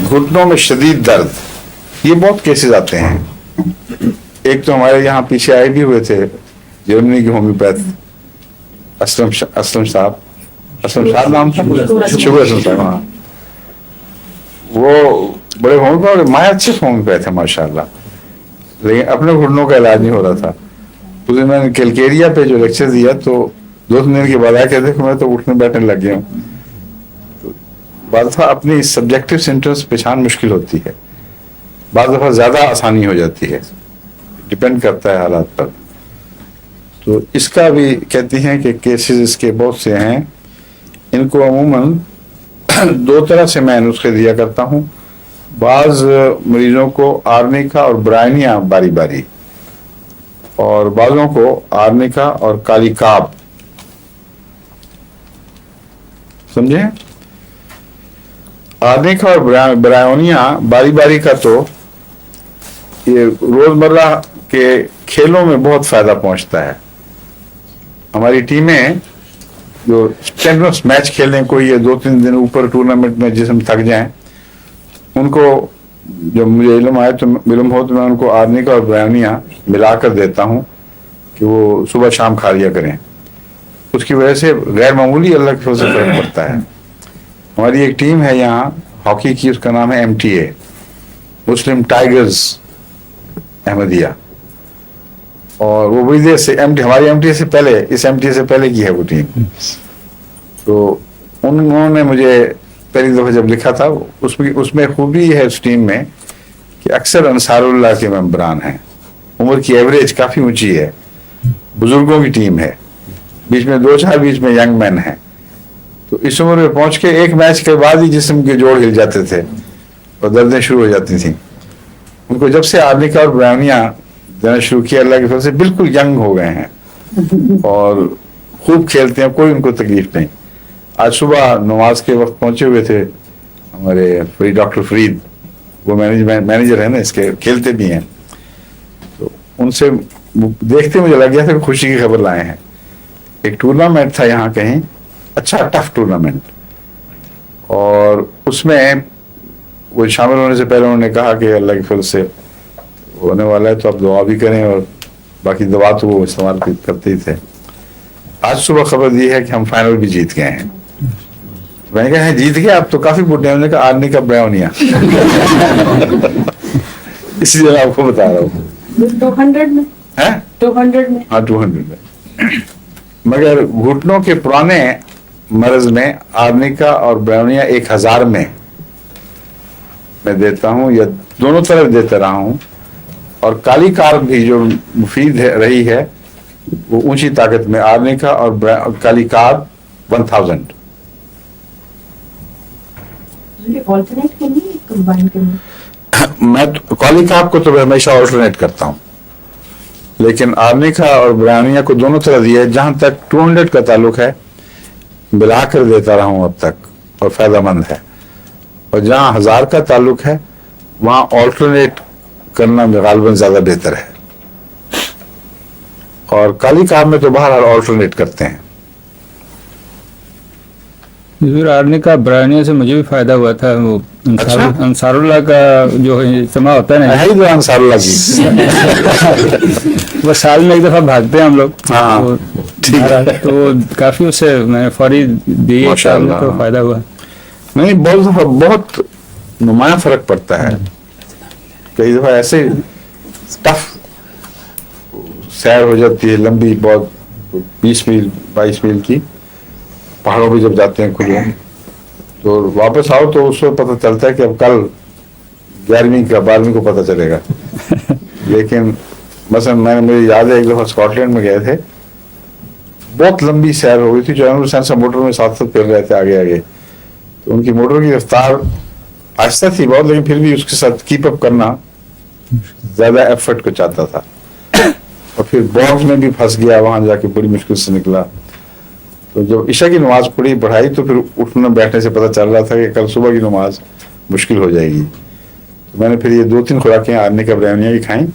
घुटनों में शदीद दर्द, ये बहुत केसेस आते हैं. एक तो हमारे यहाँ पीछे आए भी हुए थे जर्मनी के होम्योपैथ असलम साहब नाम था, शुभ असलम साहब. हाँ, वो बड़े होम्योपैथ, माया अच्छे होम्योपैथ है माशाल्लाह, लेकिन अपने घुटनों का इलाज नहीं हो रहा था. उस दिन मैंने कैलकेरिया पे जो लेक्चर दिया तो 2-3 दिन के बाद आया कहते कि मैं तो उठने बैठने लग गया हूँ. तो बाद दफा अपनी सब्जेक्टिव सिम्टम्स पहचान मुश्किल होती है, बाद दफा ज्यादा आसानी हो जाती है, डिपेंड करता है हालात पर. तो इसका भी कहती हैं कि केसेस इसके बहुत से हैं. इनको अमूमन 2 तरह से मैं नुस्खे दिया करता हूँ. बाज मरीजों को आर्निका और ब्रायनिया बारी बारी, और बाजों को आर्निका और काली काब. समझे? आर्निका और ब्रायोनिया बारी बारी का तो ये रोजमर्रा के खेलों में बहुत फायदा पहुंचता है. हमारी टीमें जो टेनिस मैच खेलने को ये 2-3 दिन ऊपर टूर्नामेंट में जिसम थक जाएं, उनको जब मुझे इल्म आए तो इल्म हो तो मैं उनको आर्निका और ब्रायोनिया मिलाकर देता हूं कि वो सुबह शाम खा लिया करें. उसकी वजह से गैर मामूली अल्लाह के फजल से फर्क पड़ता है. हमारी एक टीम है यहाँ हॉकी की, उसका नाम है MTA, मुस्लिम टाइगर्स अहमदिया, और वो बड़ी देर से हमारी MTA से पहले, इस MTA से पहले की है वो टीम. तो उन्होंने मुझे पहली दफा जब लिखा था, उसमें खूबी है उस टीम में कि अक्सर अंसारुल्लाह के मेंबरान हैं. उम्र की एवरेज काफी ऊंची है, बुजुर्गों की टीम है, बीच में 2-4 बीच में यंग मैन है. तो इस उम्र में पहुंच के एक मैच के बाद ही जिस्म के जोड़ हिल जाते थे और दर्दें शुरू हो जाती थी. उनको जब से आर्निका और ब्रायोनिया देना शुरू किया अल्लाह की फजल से बिल्कुल यंग हो गए हैं और खूब खेलते हैं, कोई उनको तकलीफ नहीं. आज सुबह नमाज के वक्त पहुंचे हुए थे हमारे डॉक्टर फरीद, वो मैनेजर है ना इसके, खेलते भी हैं. तो उनसे देखते मुझे लग गया था कि खुशी की खबर लाए हैं. एक टूर्नामेंट था यहाँ कहीं, अच्छा टफ टूर्नामेंट, और उसमें वो शामिल होने से पहले उन्होंने कहा कि अल्लाह के फजल से होने वाला है तो आप दुआ भी करें, और बाकी दवा तो वो इस्तेमाल करते ही थे. आज सुबह खबर दी है कि हम फाइनल भी जीत गए हैं. मैंने कहा जीत गए आप तो काफी बुढ़े. हमने कहा आर्निका ब्रायोनिया इसी जगह आपको बता रहा हूँ. 200 में है 200 में हाँ 200 में. मगर घुटनों के पुराने मर्ज में आर्निका और ब्रायोनिया 1000 में मैं देता हूँ, या दोनों तरफ देता रहा हूँ. और काली कार्ब भी जो मुफीद रही है वो ऊंची ताकत में आर्निका और काली कार्ब 1000. ऑल्टरनेट करनी है, कंबाइन करनी? मैं तो काली कार्ब को तो हमेशा ऑल्टरनेट करता हूँ, लेकिन आर्निका और ब्रायोनिया को दोनों तरह दिया है. जहां तक 200 का ताल्लुक है मिलाकर देता रहा हूं अब तक और फायदेमंद है, और जहां 1000 का ताल्लुक है वहां ऑल्टरनेट करना गालिबन ज्यादा बेहतर है. और काली कार्ब में तो बहरहाल ऑल्टरनेट करते हैं. आर्निका ब्रायोनिया से मुझे भी फायदा हुआ था. वो अंसारुल्लाह का जो इज्तिमा होता है ना, है ही अंसारुल्लाह की वो साल में एक दफा भागते हैं हम लोग. हाँ, ठीक है. तो काफी उससे मैंने फौरी दिए तो फायदा हुआ. नहीं, बहुत नुमाया फर्क पड़ता है. कई दफा ऐसे टफ सैर हो जाती है लंबी, बहुत 20 मील 22 मील की, पहाड़ों पे जब जाते हैं खुले, तो वापस आओ तो उसको पता चलता है कि अब कल 11वीं का 12वीं को पता चलेगा. लेकिन मसलन मुझे याद है एक दफा स्कॉटलैंड में गए थे, बहुत लंबी सैर हो गई थी. जो सेंस मोटर में साथ फिर रहे थे आगे आगे, तो उनकी मोटर की रफ्तार आहिस्ता थी बहुत, लेकिन फिर भी उसके साथ कीप अप करना ज्यादा एफर्ट को चाहता था. और फिर बॉक्स में भी फंस गया, वहां जाके बड़ी मुश्किल से निकला. तो जब ईशा की नमाज पढ़ाई तो फिर उठने बैठने से पता चल रहा था कि कल सुबह की नमाज मुश्किल हो जाएगी. तो मैंने फिर ये 2-3 खुराकें आर्निका ब्रायोनिया की खाई,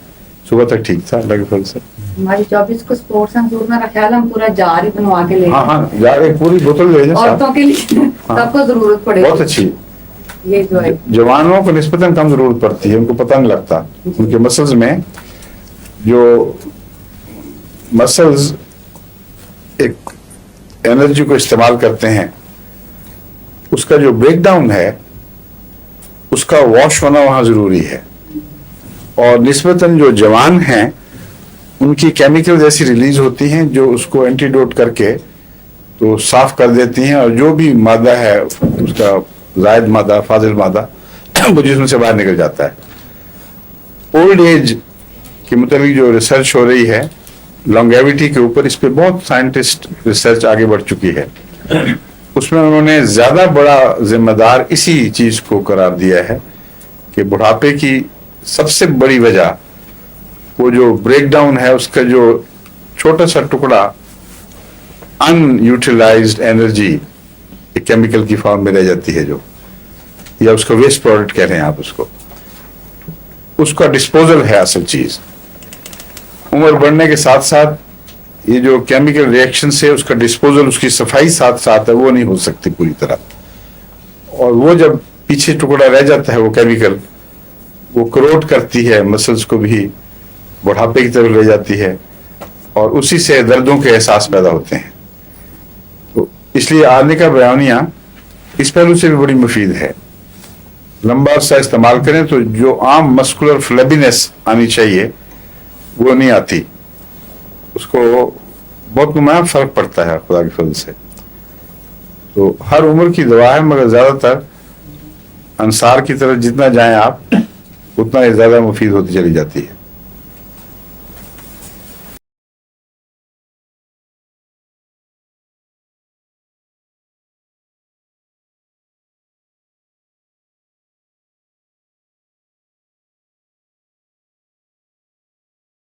सुबह तक ठीक था अल्लाह के फजल से. हमारी 24 को स्पोर्ट्स हम दूर में रखा है, हम पूरा जार ही बनवा के ले. हाँ जार एक पूरी बोतल ले जाए औरतों के लिए सबको जरूरत पड़ेगी. बहुत अच्छी. ये जो है जवानों को निस्बतन कम जरूरत पड़ती है, उनको पता नहीं लगता। उनके मसल्स में जो मसल्स एक एनर्जी को इस्तेमाल करते हैं, उसका जो ब्रेकडाउन है उसका वॉश होना वहां जरूरी है। और निस्बतन जो जवान हैं उनकी केमिकल ऐसी रिलीज होती हैं जो उसको एंटीडोट करके तो साफ कर देती हैं, और जो भी मादा है उसका जायद मादा, फाजिल मादा, वो जिस्म से बाहर निकल जाता है। ओल्ड एज के मुताबिक जो रिसर्च हो रही है लॉन्गेविटी के ऊपर, इस पे बहुत साइंटिस्ट रिसर्च आगे बढ़ चुकी है। उसमें उन्होंने ज्यादा बड़ा जिम्मेदार इसी चीज को करार दिया है कि बुढ़ापे की सबसे बड़ी वजह वो जो ब्रेकडाउन है, उसका जो छोटा सा टुकड़ा अनयूटिलाइज्ड एनर्जी एक केमिकल की फॉर्म में रह जाती है, जो या उसका वेस्ट प्रोडक्ट कह रहे हैं आप उसको, उसका डिस्पोजल है असल चीज। उम्र बढ़ने के साथ साथ ये जो केमिकल रिएक्शन से उसका डिस्पोजल, उसकी सफाई साथ साथ है, वो नहीं हो सकती पूरी तरह। और वो जब पीछे टुकड़ा रह जाता है, वो केमिकल वो करोट करती है मसल्स को भी, बुढ़ापे की तरफ ले जाती है, और उसी से दर्दों के एहसास पैदा होते हैं। तो इसलिए आर्निका ब्रायोनिया इस पहलू से भी बड़ी मुफीद है। लंबा अरसा इस्तेमाल करें तो जो आम मस्कुलर फ्लेबीनेस आनी चाहिए वो नहीं आती, उसको बहुत नुमाया फर्क पड़ता है खुदा के फजल से। तो हर उम्र की दवा है, मगर ज्यादातर अंसार की तरफ जितना जाएं आप उतना ही ज्यादा मुफीद होती चली जाती है।